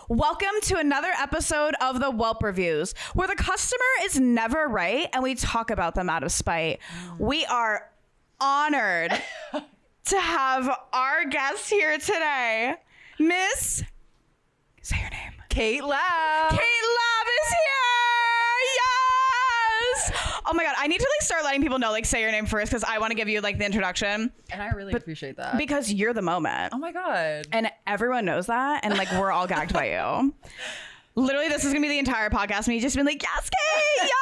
Welcome to another episode of the WELP Reviews, where the customer is never right and we talk about them out of spite. We are honored to have our guest here today, Miss, say your name. Kate Lav. Kate Lav is here! Yes! Oh my God, I need to start letting people know, say your name first because I want to give you the introduction. And I really appreciate that. Because you're the moment. Oh my God. And everyone knows that. And we're all gagged by you. Literally, this is going to be the entire podcast. Me just being like, yes, Kate, yes!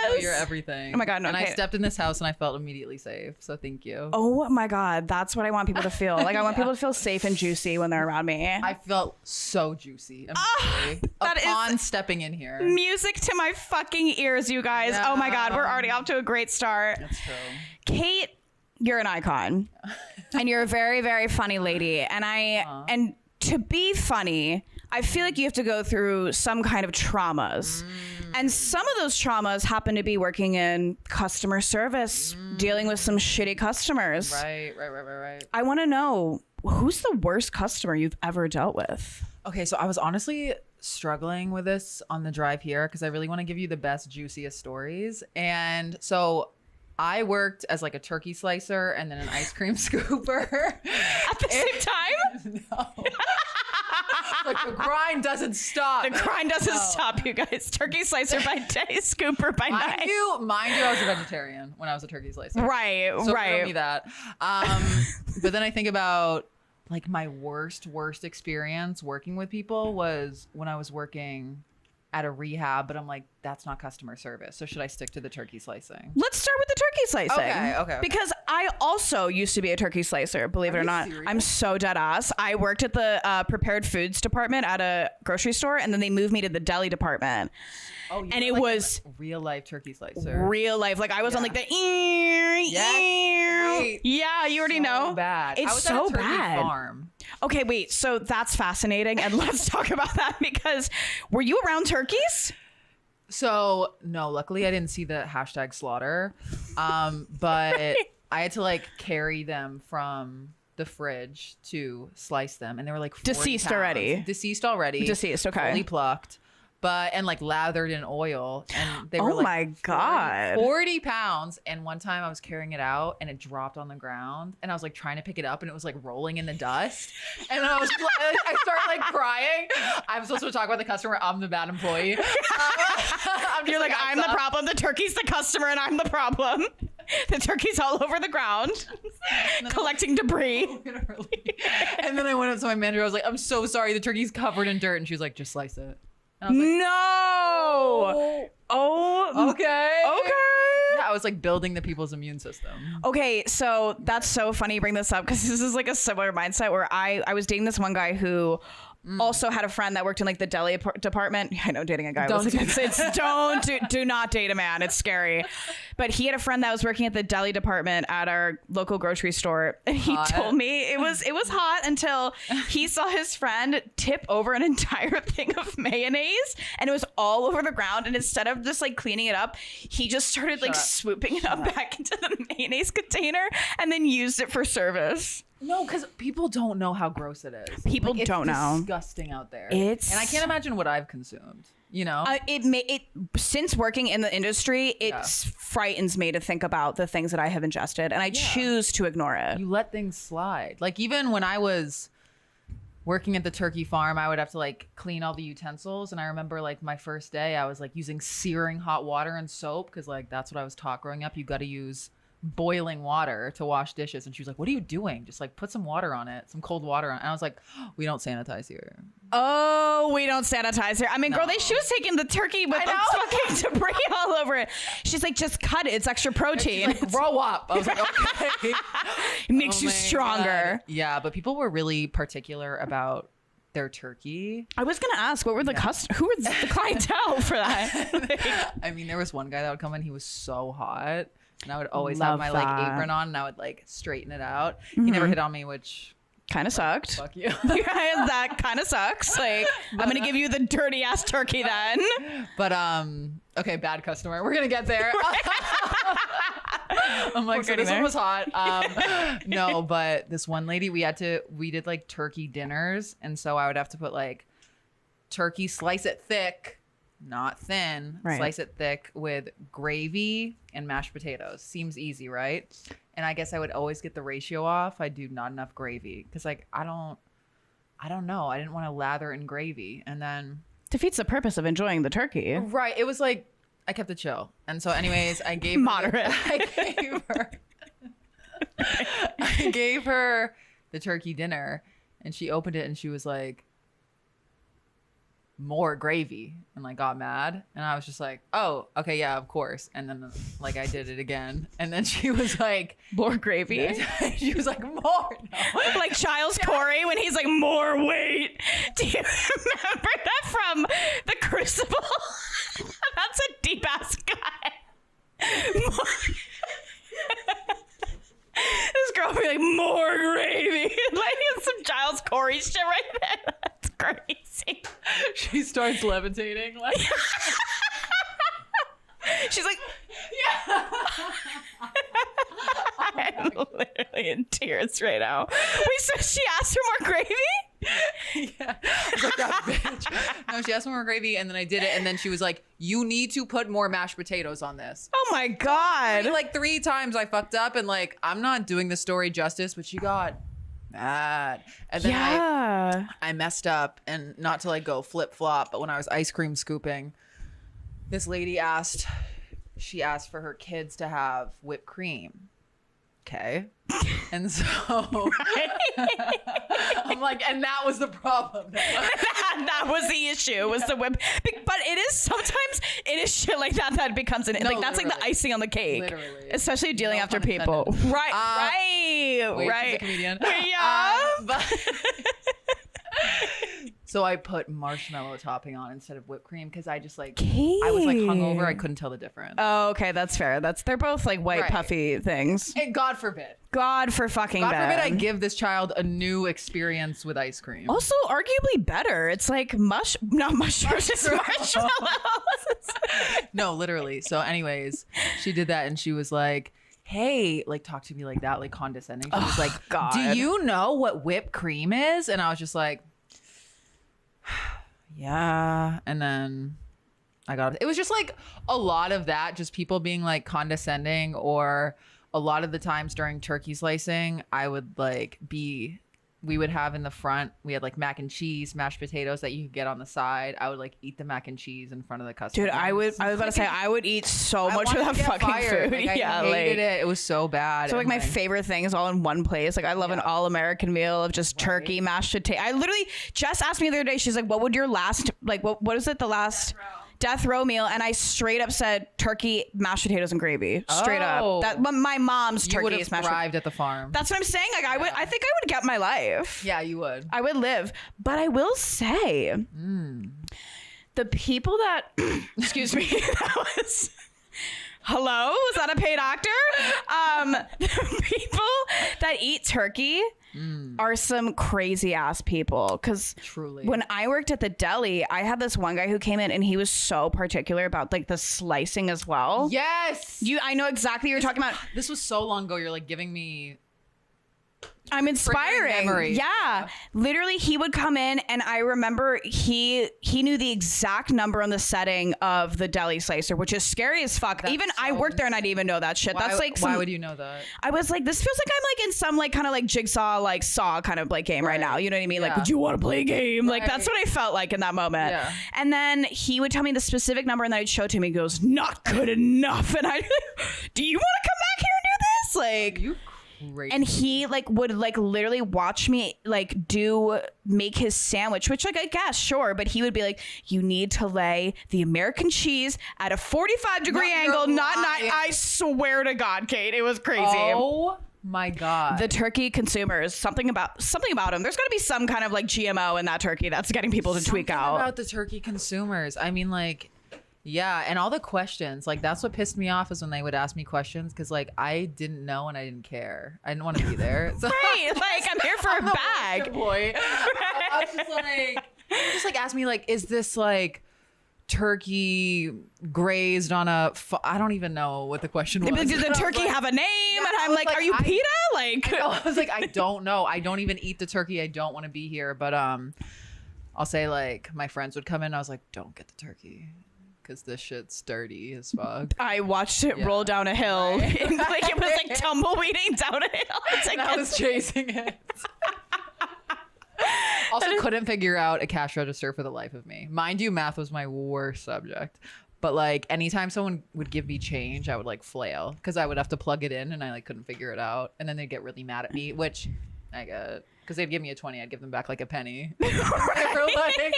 Oh, you're everything. Oh my God, no, And Kate. I stepped in this house and I felt immediately safe. So thank you. Oh my God, that's what I want people to feel. I want people to feel safe and juicy when they're around me. I felt so juicy immediately upon stepping in here. Music to my fucking ears, you guys. Yeah. Oh my God, we're already off to a great start. That's true. Kate, you're an icon. And you're a very, very funny lady. And and to be funny, I feel like you have to go through some kind of traumas. And some of those traumas happen to be working in customer service, dealing with some shitty customers. Right. I want to know, who's the worst customer you've ever dealt with? Okay, so I was honestly struggling with this on the drive here because I really want to give you the best, juiciest stories. And so I worked as a turkey slicer and then an ice cream scooper. At the same time? No. The grind doesn't stop. The grind doesn't stop, you guys. Turkey slicer by day, scooper by night. Mind you, I was a vegetarian when I was a turkey slicer. Right. So don't me that. But then I think about my worst experience working with people was when I was working at a rehab, but I'm like, that's not customer service. So should I stick to the turkey slicing? Let's start with the turkey slicing. Okay. Because I also used to be a turkey slicer, believe it or not. Serious? I'm so dead ass. I worked at the prepared foods department at a grocery store, and then they moved me to the deli department. Oh, you and were it was a real life turkey slicer. Real life. I was on the Yes. Yeah, you already know. Bad. It's I was so at a turkey bad. farm. Okay, wait. So that's fascinating, and let's talk about that because were you around turkeys? So no, luckily I didn't see the hashtag slaughter, but I had to carry them from the fridge to slice them, and they were 40 Deceased pounds. already. Deceased already. Deceased. Okay. Fully plucked, and lathered in oil, and they were oh my God, 40 pounds. And one time I was carrying it out, and it dropped on the ground, and I was trying to pick it up, and it was rolling in the dust, and I was I started crying. I'm supposed to talk about the customer. I'm the bad employee. You're I'm the problem. The turkey's the customer, and I'm the problem. The turkey's all over the ground, collecting debris. And then I went up to my manager. I was like, I'm so sorry. The turkey's covered in dirt. And she was like, just slice it. And I was no. Oh. Okay. Okay. Yeah, I was building the people's immune system. Okay, so that's so funny you bring this up because this is a similar mindset where I was dating this one guy who also had a friend that worked in the deli department. I know dating a guy Don't do not date a man. It's scary. But he had a friend that was working at the deli department at our local grocery store, and he told me it was hot until he saw his friend tip over an entire thing of mayonnaise, and it was all over the ground. And instead of just cleaning it up, he just started swooping it up back into the mayonnaise container and then used it for service. No, because people don't know how gross it is. People don't know. It's disgusting out there. And I can't imagine what I've consumed. It since working in the industry, it frightens me to think about the things that I have ingested, and I choose to ignore it. You let things slide. Even when I was working at the turkey farm, I would have to clean all the utensils, and I remember my first day, I was using searing hot water and soap because that's what I was taught growing up. You got to use boiling water to wash dishes, and she was like, what are you doing? Just put some water on it, some cold water on it. And I was like, oh, we don't sanitize here. Oh, we don't sanitize here. I mean, girl, she was taking the turkey with fucking debris all over it. She's like, just cut it, it's extra protein. She's grow up. I was like, okay. It makes you stronger. God. Yeah, but people were really particular about their turkey. I was gonna ask, what were who were the clientele for that? I mean, there was one guy that would come in, he was so hot, and I would always Love have my that. apron on, and I would straighten it out. He never hit on me, which kind of sucked. Fuck you. That kind of sucks. I'm gonna give you the dirty ass turkey then. But okay, bad customer. We're gonna get there. I'm so this one was hot. No, but this one lady, we did turkey dinners, and so I would have to put turkey, slice it thick, not thin, slice it thick with gravy and mashed potatoes. Seems easy, right? And I guess I would always get the ratio off. I do not enough gravy because like I don't know. I didn't want to lather in gravy, and then defeats the purpose of enjoying the turkey. Right. It was like I kept it chill, and so anyways, I gave moderate. I gave her the turkey dinner, and she opened it and she was like, more gravy, and like got mad, and I was just like, oh, okay, yeah, of course. And then like I did it again, and then she was like, more gravy. She was like, more, no. Like Giles Corey when he's like, more weight. Do you remember that from The Crucible? That's a deep ass guy. This girl be like, more gravy. Like it's some Giles Corey shit right there. That's crazy. She starts levitating. Like she's like, yeah. I'm literally in tears right now. Wait, so she asked for more gravy? Yeah. I was like, that bitch. No, she asked for more gravy, and then I did it, and then she was like, you need to put more mashed potatoes on this. Oh my God. Like 3 times I fucked up, and like I'm not doing the story justice, but she got mad. And then I messed up, and not to like go flip flop, but when I was ice cream scooping, this lady asked for her kids to have whipped cream. Okay. And so I'm like, and that was the problem. that was the issue, was the whip. But sometimes it is shit like that becomes like that's like the icing on the cake. Literally. Especially dealing after people. Right. She's a comedian. Yeah. So I put marshmallow topping on instead of whipped cream because I just like I was like hungover. I couldn't tell the difference. Oh, okay, that's fair. They're both like white puffy things. And God forbid. God forbid I give this child a new experience with ice cream. Also, arguably better. It's like not mushrooms, it's marshmallows. No, literally. So, anyways, she did that, and she was like, hey, like talk to me like that, like condescending. She was like, God. Do you know what whipped cream is? And I was just like, yeah. And then I got it. It was just like a lot of that, just people being like condescending, or a lot of the times during turkey slicing, I would like we would have in the front, we had like mac and cheese, mashed potatoes that you could get on the side. I would like eat the mac and cheese in front of the customer. Dude, I was about to say, I would eat so much of that fucking food. Like, I hated it. It was so bad. So like my favorite thing is all in one place. Like I love an all-American meal of just turkey, mashed potato. I literally just asked me the other day, she's like, what would your last, like what is it, the last death row meal? And I straight up said turkey, mashed potatoes, and gravy. Straight up. That my mom's turkey is mashed potatoes. You would have thrived at the farm. That's what I'm saying. Like I think I would get my life. Yeah, you would. I would live. But I will say, the people that excuse me, that was. Hello? Was that a paid actor? The people that eat turkey are some crazy ass people. Because truly, when I worked at the deli, I had this one guy who came in and he was so particular about like the slicing as well. Yes. I know exactly what you're talking about. This was so long ago. You're like giving me. I'm inspiring. Yeah. Literally, he would come in, and I remember he knew the exact number on the setting of the deli slicer, which is scary as fuck. That's even I worked there and I didn't even know that shit. That's like why would you know that? I was like, this feels like I'm like in some like kind of like jigsaw like saw kind of like game right now. You know what I mean? Like, would you want to play a game? Like that's what I felt like in that moment. Yeah. And then he would tell me the specific number, and then I'd show it to him. He goes, not good enough. And I, do you want to come back here and do this? Like you. Great. And he like would like literally watch me like make his sandwich, which like I guess sure, but he would be like, you need to lay the American cheese at a 45-degree angle. I swear to God, Kate, it was crazy. Oh my God. The turkey consumers, something about them. There's got to be some kind of like GMO in that turkey that's getting people to tweak out. About the turkey consumers. I mean, like. Yeah, and all the questions, like that's what pissed me off is when they would ask me questions, because like I didn't know and I didn't care. I didn't want to be there. So, right, like I'm here for a bag. Boy. I was just like ask me like, is this like turkey grazed on a I don't even know what the question was. Did the turkey have a name? And I'm like, are you PETA? Like I was like, I don't know. I don't even eat the turkey. I don't want to be here. But I'll say like my friends would come in. I was like, don't get the turkey because this shit's dirty as fuck. I watched it roll down a hill. Right. Like it was like tumbleweeding down a hill. It's like, I was chasing it. Also couldn't figure out a cash register for the life of me. Mind you, math was my worst subject. But like anytime someone would give me change, I would like flail because I would have to plug it in and I like couldn't figure it out. And then they'd get really mad at me, which I get because they'd give me a 20. I'd give them back like a penny. Right? Like,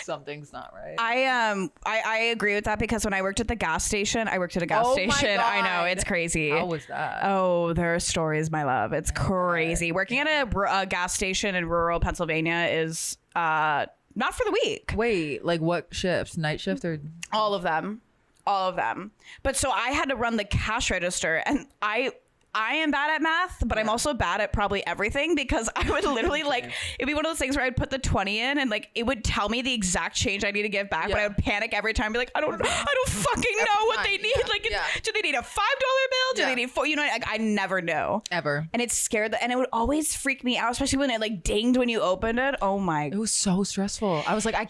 something's not right. I agree with that because when I worked at the gas station, I worked at a gas station. I know, it's crazy. How was that? Oh, there are stories, my love. It's crazy. Working at a gas station in rural Pennsylvania is not for the weak. Wait, like what shifts? Night shift or all of them? All of them. But so I had to run the cash register, and I am bad at math, but I'm also bad at probably everything because I would literally like, it'd be one of those things where I'd put the 20 in and like, it would tell me the exact change I need to give back, but I would panic every time, be like, I don't fucking know what they need. Like, do they need a $5 bill? Do they need four? You know, like I never know. Ever. And it scared and it would always freak me out, especially when it like dinged when you opened it. Oh my. It was so stressful. I was like, I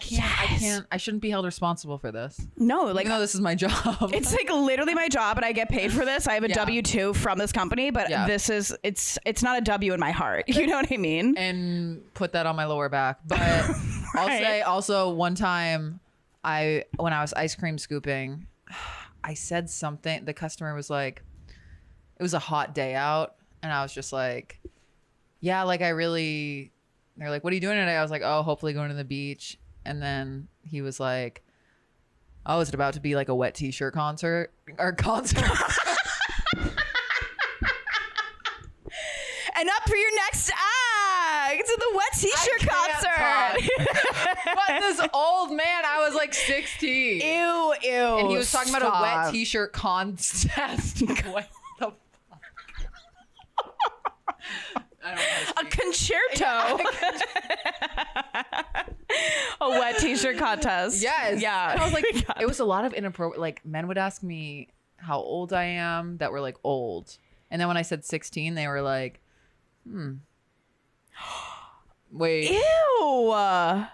shouldn't be held responsible for this. No, like, even though this is my job. It's like literally my job and I get paid for this. I have a W-2 from this company. But this is it's not a W in my heart. You know what I mean? And put that on my lower back. But I'll say also one time when I was ice cream scooping, I said something. The customer was like, it was a hot day out. And I was just like, yeah, like they're like, what are you doing today? I was like, oh, hopefully going to the beach. And then he was like, oh, is it about to be like a wet t-shirt concert or concert? And up for your next act, the wet t-shirt concert. But this old man, I was like 16. Ew. And he was talking about a wet t-shirt contest. What the fuck? A concerto. A wet t-shirt contest. Yes. Yeah. And I was like, it was a lot of inappropriate, like men would ask me how old I am that were like old. And then when I said 16, they were like, wait. Ew. Hot.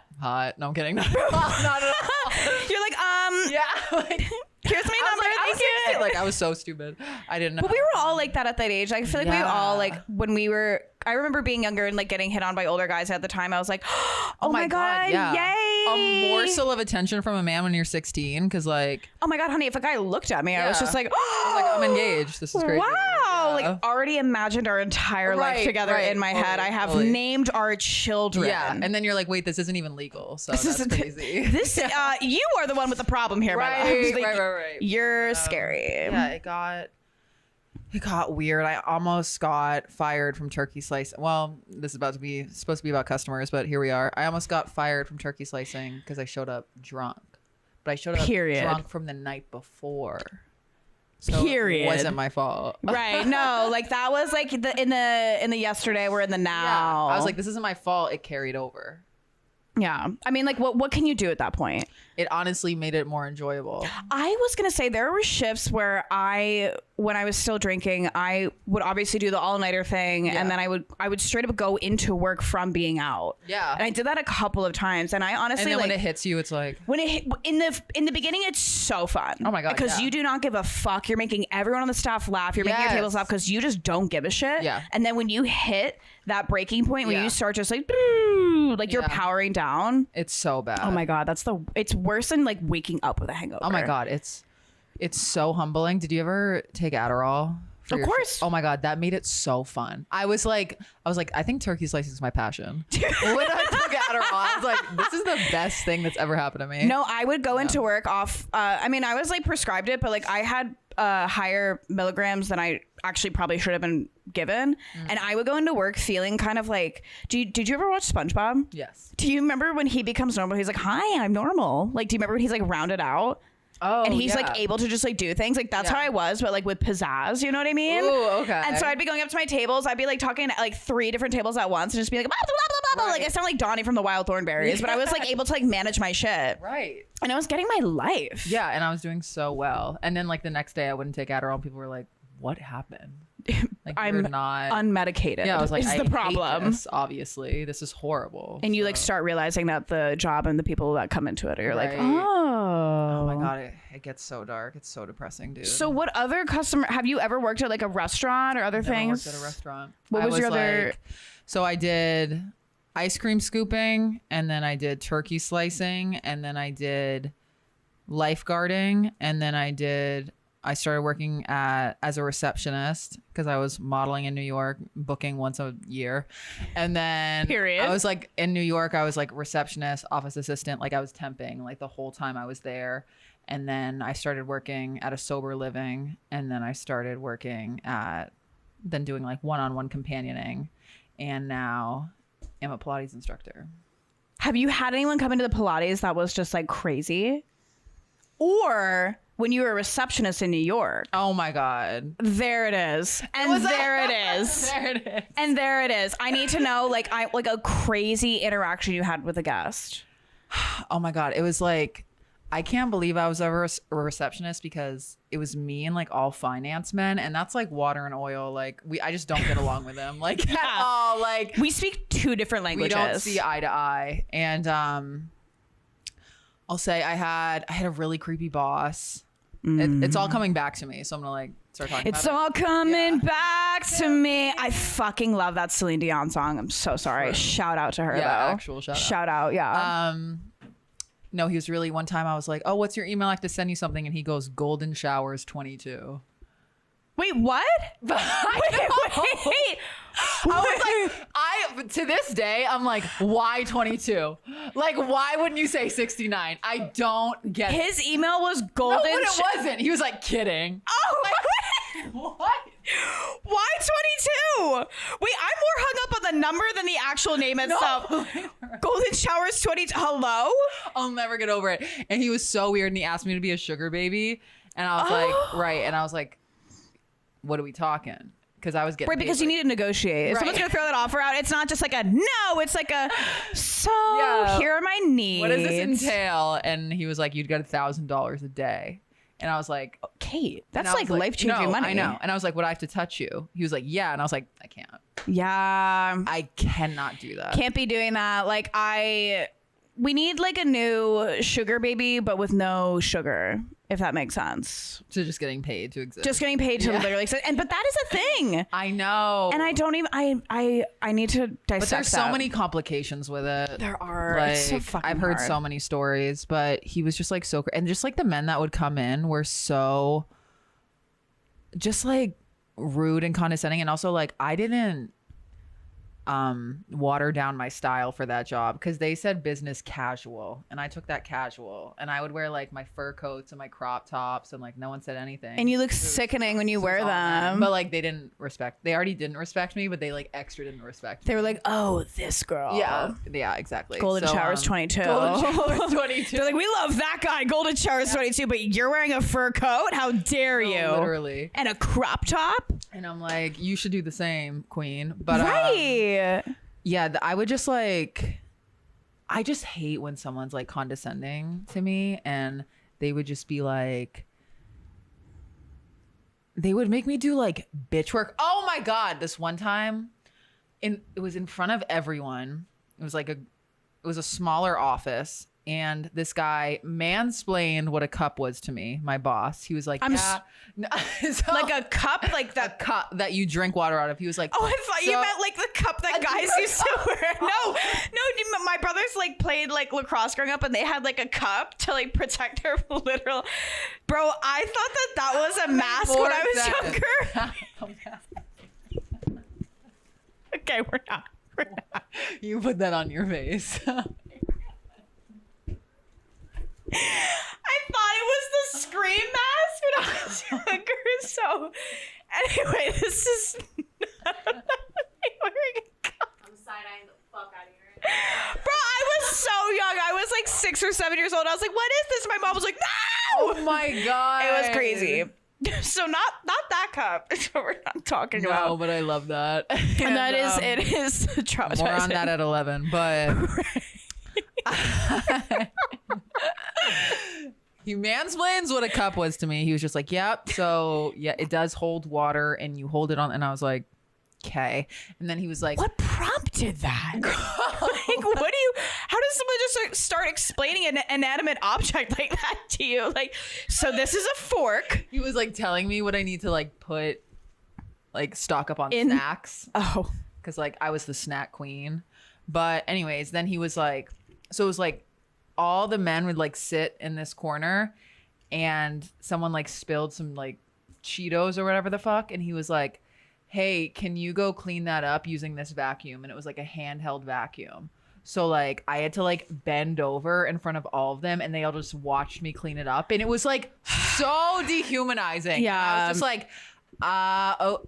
No, I'm kidding. Not at all. You're like, yeah. Like, here's my number. Thank you. Like I was so stupid. I didn't know. But we were all like that at that age. I feel like we all like when we were. I remember being younger and like getting hit on by older guys at the time. I was like, oh my God, yay! A morsel of attention from a man when you're 16, because like, oh my God, honey, if a guy looked at me, I was just like, I was like, I'm engaged. This is crazy. Wow, like already imagined our entire life together in my head. I have named our children. Yeah, and then you're like, wait, this isn't even legal. So this is crazy. This you are the one with the problem here, my love. Like, right. You're scary. Yeah, it got weird. I almost got fired from Turkey Slice. Well, this is supposed to be about customers, but here we are. I almost got fired from turkey slicing because I showed up drunk. But I showed up drunk from the night before. So it wasn't my fault. Right. No, like that was like in the yesterday, we're in the now. Yeah. I was like, this isn't my fault. It carried over. Yeah. I mean, like, what can you do at that point? It honestly made it more enjoyable. I was going to say there were shifts where when I was still drinking, I would obviously do the all-nighter thing. And then I would straight up go into work from being out. Yeah. And I did that a couple of times. And I honestly, and then when it hits you, it's like. When it hit, in the beginning, it's so fun. Oh my God. Because you do not give a fuck. You're making everyone on the staff laugh. You're making your tables laugh because you just don't give a shit. Yeah. And then when you hit that breaking point where you start just like you're powering down. It's so bad. Oh my God. It's worse than like waking up with a hangover. Oh my God. It's so humbling. Did you ever take Adderall? Of course. Oh my God. That made it so fun. I was like, I think turkey slicing is my passion. When I took Adderall, I was like, this is the best thing that's ever happened to me. No, I would go into work off. I mean, I was like prescribed it, but like I had higher milligrams than I actually probably should have been given. And I would go into work feeling kind of like, did you ever watch SpongeBob? Yes. Do you remember when he becomes normal? He's like, hi, I'm normal. Like, do you remember when he's like rounded out? Oh, and he's like able to just like do things like that's how I was, but like with pizzazz, you know what I mean? Ooh, okay. And so I'd be going up to my tables. I'd be like talking at like 3 different tables at once and just be like, blah, blah, blah, blah, blah. Like I sound like Donnie from the Wild Thornberries, but I was like able to like manage my shit. Right. And I was getting my life. Yeah. And I was doing so well. And then like the next day I wouldn't take Adderall and people were like, what happened? Like, I'm you're not unmedicated. Yeah, I was like, is I the problem. hate this, obviously. This is horrible. And you like start realizing that the job and the people that come into it are like, Right. oh. Oh my God, it gets so dark. It's so depressing, dude. So what other have you ever worked at like a restaurant or other Never things? worked at a restaurant. What was your other? Like, so I did ice cream scooping, and then I did turkey slicing, and then I did lifeguarding, and then I started working as a receptionist because I was modeling in New York, booking once a year. And then Period. I was like in New York, I was like receptionist, office assistant, like I was temping like the whole time I was there. And then I started working at a sober living, and then I started working then doing like one-on-one companioning, and now I'm a Pilates instructor. Have you had anyone come into the Pilates that was just like crazy? Or when you were a receptionist in New York? Oh my God. There it is. And there it is. There it is. And there it is. I need to know like a crazy interaction you had with a guest. Oh my God. It was like, I can't believe I was ever a receptionist because it was me and like all finance men, and that's like water and oil. Like I just don't get along with them like at all. Like we speak two different languages. We don't see eye to eye. And I'll say I had a really creepy boss. It's all coming back to me, so I'm gonna like start talking It's about all coming back to me. I fucking love that Celine Dion song. I'm so sorry. True. Shout out to her Yeah, though. actual shout out. Shout out, yeah. No, he was really, one time I was like, oh, what's your email? I have to send you something. And he goes, Golden Showers 22. Wait, what? wait. I was like, to this day, I'm like, why 22? Like, why wouldn't you say 69? I don't get it. His email was No, golden. but it wasn't. He was like, kidding. Oh, Like, what? why 22? Wait, I'm more hung up on the number than the actual name itself. Golden Showers 22. Hello? I'll never get over it. And he was so weird, and he asked me to be a sugar baby. And I was like, right. And I was like, what are we talking? Because I was getting Right, because you need to negotiate. If someone's going to throw that offer out, it's not just like a no, it's like a, here are my needs. What does this entail? And he was like, you'd get $1,000 a day. And I was like, Kate, that's like life-changing money. I know. And I was like, would I have to touch you? He was like, yeah. And I was like, I can't. Yeah. I cannot do that. Can't be doing that. Like we need like a new sugar baby, but with no sugar, if that makes sense. So just getting paid to exist. Just getting paid to literally exist. But that is a thing. I know. And I don't even, I need to dissect But there's so that. many complications with it. There are. Like, It's so fucking I've heard hard. so many stories, but he was just like so, and just like the men that would come in were so just like rude and condescending. And also like, I didn't water down my style for that job because they said business casual, and I took that casual, and I would wear like my fur coats and my crop tops, and like no one said anything. And you look sickening when you wear them. But like they already didn't respect me, but they like extra didn't respect me. They were like, oh, this girl. Yeah, exactly. Golden Showers 22. Golden Showers 22. They're like, we love that guy, Golden Showers 22, but you're wearing a fur coat? How dare you? Literally. And a crop top? And I'm like, you should do the same, queen. But Right. yeah, I would just like, I just hate when someone's like condescending to me, and they would just be like, they would make me do like bitch work. Oh my God. This one time it was in front of everyone. It was like it was a smaller office. And this guy mansplained what a cup was to me, my boss. He was like, so, like a cup, like that. a cup that you drink water out of. He was like, Oh, I thought you meant like the cup that guys used to wear. No, my brothers like played like lacrosse growing up, and they had like a cup to like protect their literal. Bro, I thought that was a mask when I was younger. Okay, we're not. You put that on your face. I thought it was the Scream mask when I was younger. So, anyway, this is not wearing a cup. I'm side-eyeing the fuck out of you. Bro, I was so young. I was like 6 or 7 years old. I was like, what is this? My mom was like, no! Oh my God. It was crazy. So not that cup. That's what we're not talking about. No, but I love that. And that is, it is traumatizing. More on that at 11, but He mansplains what a cup was to me. He was just like, yep. So yeah, it does hold water and you hold it on. And I was like, okay. And then he was like, what prompted that? Like, how does someone just start explaining an inanimate object like that to you? Like, so this is a fork. He was like telling me what I need to like put, like stock up on snacks. Oh. Cause like I was the snack queen. But anyways, then he was like, so it was like all the men would like sit in this corner and someone like spilled some like Cheetos or whatever the fuck. And he was like, hey, can you go clean that up using this vacuum? And it was like a handheld vacuum. So like I had to like bend over in front of all of them and they all just watched me clean it up. And it was like so dehumanizing. Yeah. And I was just like,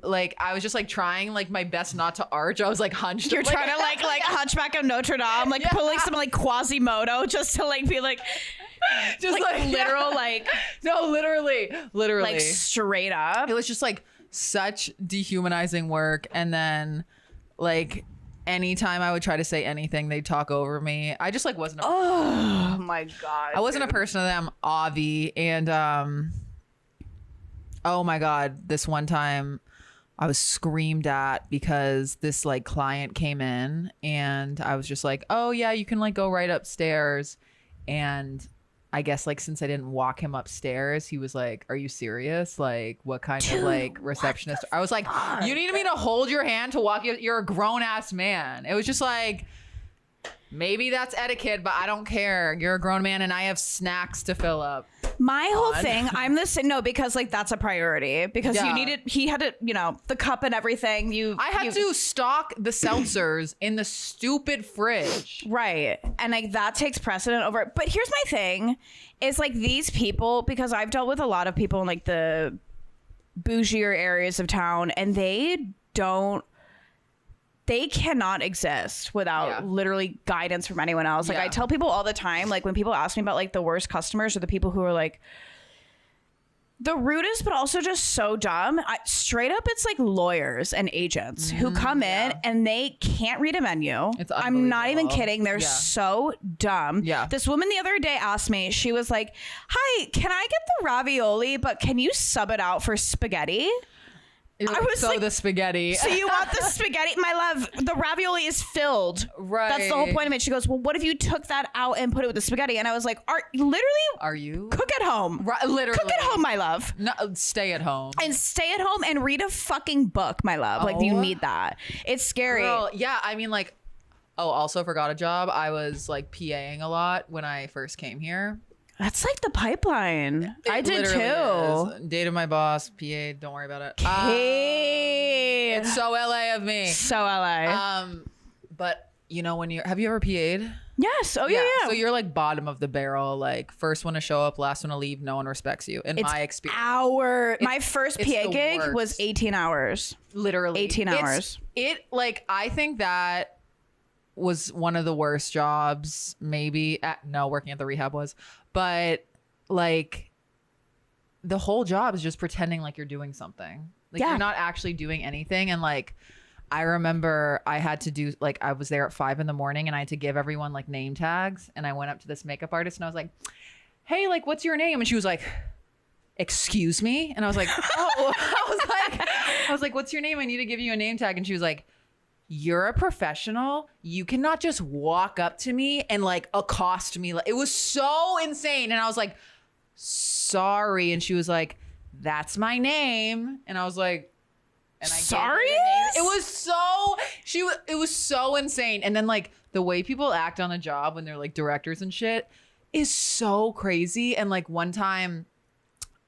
like I was just like trying like my best not to arch. I was like hunched. You're trying to like Hunchback of Notre Dame, like pulling some like Quasimodo just to like be like, just like literal like no, literally like straight up. It was just like such dehumanizing work. And then like anytime I would try to say anything, they'd talk over me. I just like wasn't oh my god, I wasn't a person of them, Avi. And oh my god, this one time I was screamed at because this like client came in and I was just like, oh yeah, you can like go right upstairs. And I guess like since I didn't walk him upstairs, he was like, are you serious? Like what kind of like receptionist? I was like, you need me to hold your hand to walk you? You're a grown ass man. It was just like, maybe that's etiquette, but I don't care. You're a grown man and I have snacks to fill up. My whole thing, I'm the same. No, because like that's a priority because you needed, he had to, you know, the cup and everything. I had to stock the seltzers in the stupid fridge. Right. And like that takes precedent over it. But here's my thing is like these people, because I've dealt with a lot of people in like the bougier areas of town and they cannot exist without literally guidance from anyone else. Like I tell people all the time, like when people ask me about like the worst customers or the people who are like the rudest, but also just so dumb. Straight up, it's like lawyers and agents who come in and they can't read a menu. I'm not even kidding. They're so dumb. Yeah. This woman the other day asked me, she was like, hi, can I get the ravioli, but can you sub it out for spaghetti? I was like, the spaghetti. So you want the spaghetti? My love, the ravioli is filled. Right. That's the whole point of it. She goes, well, what if you took that out and put it with the spaghetti? And I was like, are you? Cook at home. Literally. Cook at home, my love. No, stay at home. And stay at home and read a fucking book, my love. Like, you need that. It's scary. Girl, yeah, I mean, like, also forgot a job. I was, like, PAing a lot when I first came here. That's like the pipeline. I did too. Dated my boss, PA, don't worry about it. Hey. It's so LA of me. So LA. But you know, have you ever PA'd? Yes. Oh yeah. So you're like bottom of the barrel, like first one to show up, last one to leave. No one respects you. In my experience, my first PA gig was 18 hours. Literally 18 hours. I think that was one of the worst jobs, maybe. Working at the rehab was. But like the whole job is just pretending like you're doing something. Like you're not actually doing anything. And like I remember I had to do like I was there at 5 a.m. and I had to give everyone like name tags. And I went up to this makeup artist and I was like, hey, like what's your name? And she was like, excuse me? And I was like, oh. I was like, what's your name? I need to give you a name tag. And she was like, you're a professional. You cannot just walk up to me and like accost me. It was so insane. And I was like, sorry. And she was like, that's my name. And I was like, sorry? It was so insane. And then like the way people act on a job when they're like directors and shit is so crazy. And like one time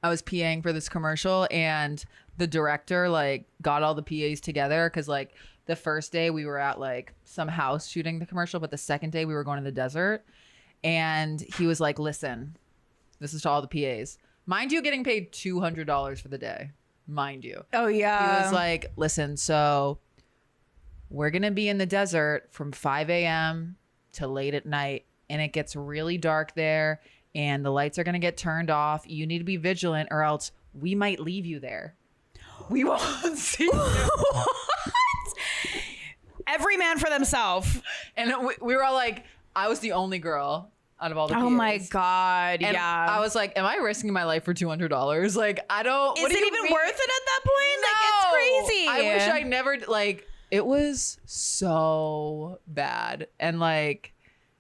I was PAing for this commercial and the director like got all the PAs together because like the first day we were at like some house shooting the commercial, but the second day we were going to the desert. And he was like, listen, this is to all the PAs. Mind you, getting paid $200 for the day. Mind you. Oh, yeah. He was like, listen, so we're going to be in the desert from 5 a.m. to late at night. And it gets really dark there. And the lights are going to get turned off. You need to be vigilant or else we might leave you there. We won't see you. Every man for themselves. And we were all like, I was the only girl. out of all the Oh my PAs. God. And yeah. I was like, am I risking my life for $200? Like, I don't. Is what do it you even mean? worth it at that point? No. Like, it's crazy. I wish I never, like, it was so bad. And like,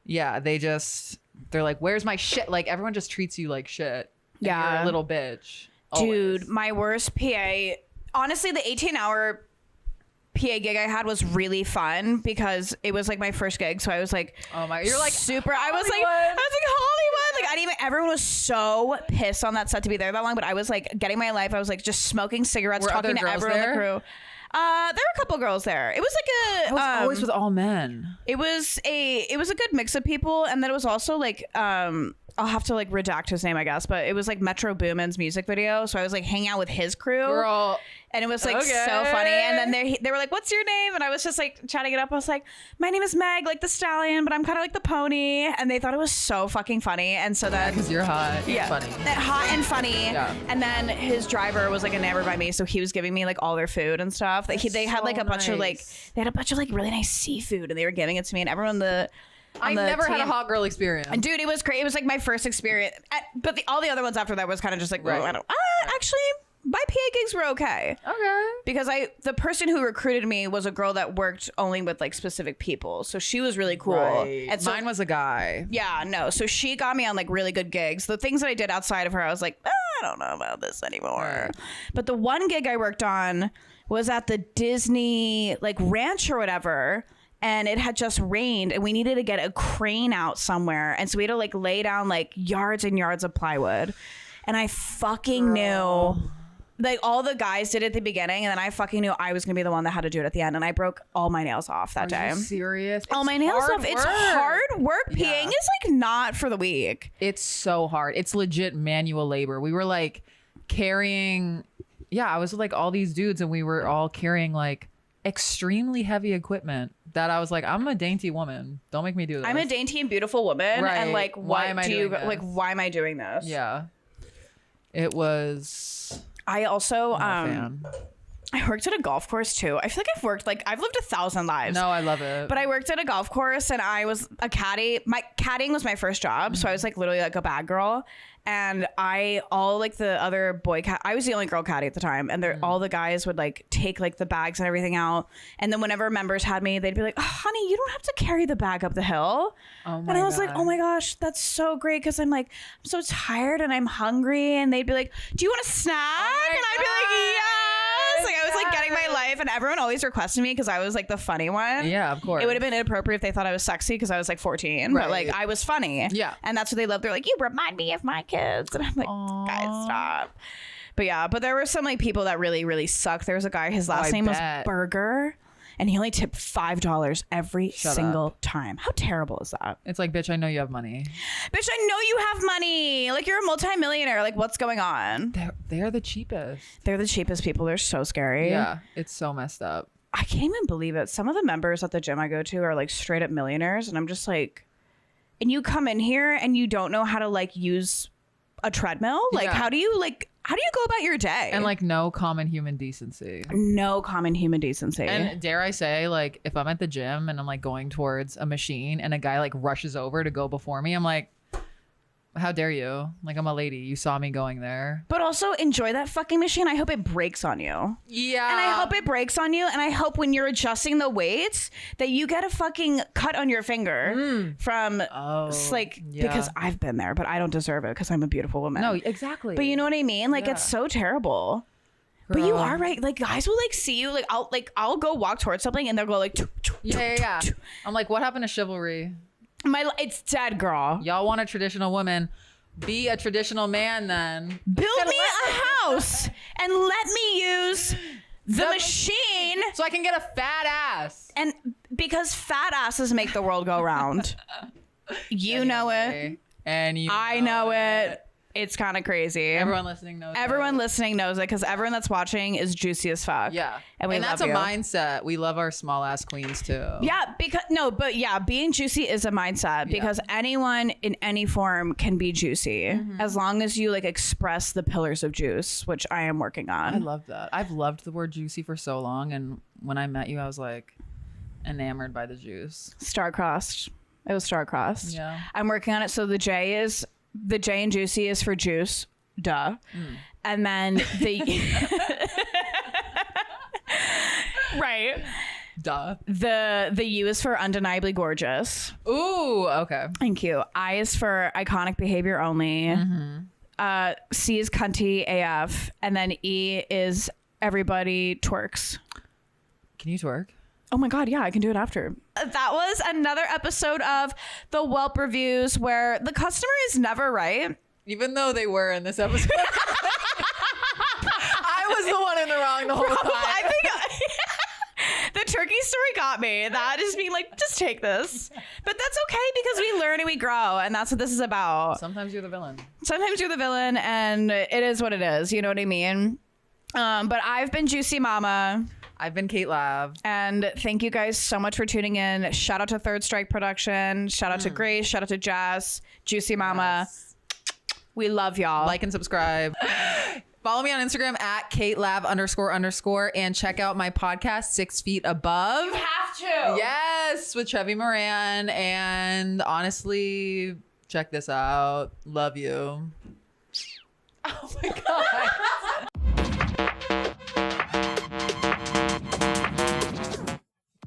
yeah, they're like, where's my shit? Like, everyone just treats you like shit. And Yeah. You're a little bitch. Dude, Always. my worst PA, honestly, the 18-hour PA gig I had was really fun because it was like my first gig. So I was like, Oh my, you're like super. I was like Hollywood. Hollywood. Like I didn't even. Everyone was so pissed on that set to be there that long, but I was like getting my life. I was like just smoking cigarettes, Were talking other to girls everyone on there? the crew. There were a couple girls there. It was like I was always with all men. it was a good mix of people, and then it was also like I'll have to like redact his name, I guess, but it was like Metro Boomin's music video. So I was like hanging out with his crew. Girl. And it was like so Okay. funny. And then they were like, "What's your name?" And I was just like chatting it up. I was like, "My name is Meg, like the stallion, but I'm kind of like the pony." And they thought it was so fucking funny. And so then Because you're hot. yeah, Funny. hot and funny. Yeah. And then his driver was like enamored by me, so he was giving me like all their food and stuff. Like they had like a bunch of like really nice seafood, and they were giving it to me. And everyone I never had a hot girl experience. And dude, it was great. It was like my first experience. But all the other ones after that was kind of just like, Right. well, I don't. Actually, my PA gigs were okay. Okay. Because the person who recruited me was a girl that worked only with like specific people, so she was really cool. Right. And so, Mine was a guy. yeah, no, so she got me on like really good gigs. The things that I did outside of her, I was like, I don't know about this anymore. Right. But the one gig I worked on was at the Disney like ranch or whatever. And it had just rained, and we needed to get a crane out somewhere, and so we had to like lay down like yards and yards of plywood. And I fucking knew. Like all the guys did it at the beginning, and then I fucking knew I was gonna be the one that had to do it at the end, and I broke all my nails off that day. Are you serious? All It's my nails hard off. It's work. hard work. Yeah. Peeing is like not for the weak. It's so hard. It's legit manual labor. We were like carrying, I was with like all these dudes, and we were all carrying like extremely heavy equipment that I was like, I'm a dainty woman. Don't make me do this. I'm a dainty and beautiful woman, Right. and like, Why what am I do you doing this? like? Why am I doing this? Yeah. It was. I also I'm a fan. I worked at a golf course too. I feel like I've lived 1,000 lives. No, I love it. But I worked at a golf course, and I was a caddy. My caddying was my first job, so I was like literally like a bad girl. And all like the other I was the only girl caddy at the time, and all the guys would like take like the bags and everything out. And then whenever members had me, they'd be like, "Oh, honey, you don't have to carry the bag up the hill." Oh And my I was like, God. "Oh my gosh, that's so great!" Because I'm so tired and I'm hungry. And they'd be like, "Do you want a snack?" And I'd be like, "Yes!" Like I was like getting my life, and everyone always requested me because I was like the funny one. Yeah, of course. It would have been inappropriate if they thought I was sexy because I was like 14, but like Right. I was funny. Yeah. And that's what they loved. They're like, "You remind me of my kids." And I'm like, guys, stop. But yeah, but there were some like people that really, really sucked. There was a guy, his last I name was bet. Burger, and he only tipped $5 every Shut single time. How terrible is that? It's like, bitch, I know you have money. Bitch, I know you have money. Like you're a multimillionaire. Like what's going on? They're the cheapest. They're the cheapest people. They're so scary. Yeah, it's so messed up. I can't even believe it. Some of the members at the gym I go to are like straight up millionaires, and I'm just like, and you come in here and you don't know how to like use a treadmill. Like, Yeah. how do you go about your day? And like no common human decency. no common human decency. And dare I say, like, if I'm at the gym and I'm like going towards a machine and a guy like rushes over to go before me, I'm like, how dare you? Like, I'm a lady. You saw me going there. but also enjoy that fucking machine. I hope it breaks on you. Yeah. And I hope it breaks on you. And I hope when you're adjusting the weights that you get a fucking cut on your finger from like, yeah. because I've been there, but I don't deserve it because I'm a beautiful woman. No, exactly. But you know what I mean? Like, Yeah. it's so terrible. But you are right. Like, guys will like see you. Like, I'll go walk towards something and they'll go like, Yeah. I'm like, what happened to chivalry? it's dead, girl. Y'all want a traditional woman? Be a traditional man then. Build me a house and let me use the machine. So I can get a fat ass. And because fat asses make the world go round. You know it. And you I know it. It's kind of crazy. Everyone listening knows Everyone it. listening knows it because everyone that's watching is juicy as fuck. Yeah. And we that's love a you. mindset. We love our small ass queens too. Yeah, being juicy is a mindset because anyone in any form can be juicy as long as you like express the pillars of juice, which I am working on. I love that. I've loved the word juicy for so long, and when I met you, I was like enamored by the juice. Star-crossed. It was star-crossed. Yeah. I'm working on it. So the J in Juicy is for juice. Duh. And then right. Duh. The U is for undeniably gorgeous. Ooh, okay. Thank you. I is for iconic behavior only. C is cunty AF. And then E is everybody twerks. Can you twerk? Oh my God, yeah, I can do it after. That was another episode of the WELP Reviews where the customer is never right. Even though they were in this episode. I was the one in the wrong the whole time. I think the turkey story got me. That is being like, just take this. But that's okay because we learn and we grow. And that's what this is about. Sometimes you're the villain. Sometimes you're the villain and it is what it is. You know what I mean? But I've been Juicy Mama. I've been Kate Lav. And thank you guys so much for tuning in. Shout out to Third Strike Production. Shout out to Grace. Shout out to Jazz. Juicy Mama. Yes. We love y'all. Like and subscribe. Follow me on Instagram at @KateLav__ and check out my podcast, 6 Feet Above. You have to. Yes, with Trevi Moran. And honestly, check this out. Love you. Oh my God.